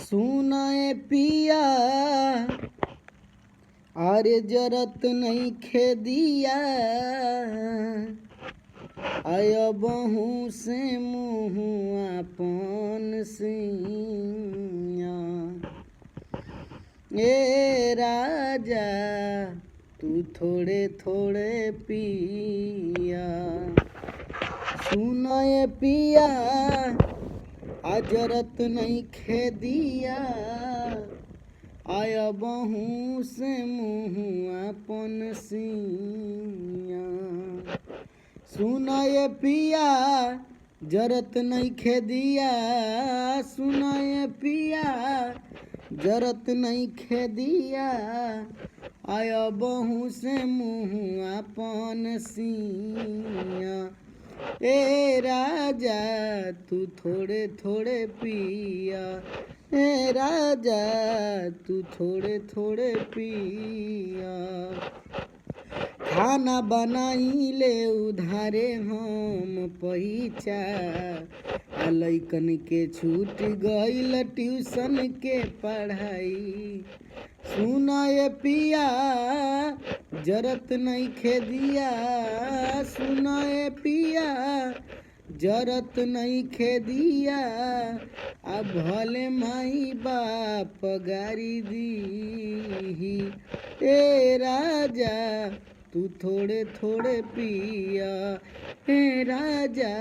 सुनाए पिया अरे जरत नहीं खेदिया आय बहू से मुँह अपन सिया ए राजा तू थोड़े थोड़े पिया सुनाए पिया अजरत नहीं खेदिया आया बहू से मुँह अपन सिया सुनाए पिया जरत नहीं खेदिया सुनाए पिया जरत नहीं खेदिया आया बहू से मुँह अपन सिया ए राजा तू थोड़े थोड़े पिया ए राजा तू थोड़े थोड़े पिया खाना बनाई ले उधारे हम पैसा लइकन के छूट गईल ट्यूशन के पढ़ाई सुनाए पिया जरत नहीं खेदिया सुनाए पिया जरत नहीं खेदिया अब भले माई बाप गारी दी ए राजा तू थोड़े थोड़े पिया ए राजा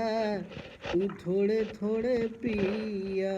तू थोड़े थोड़े पिया।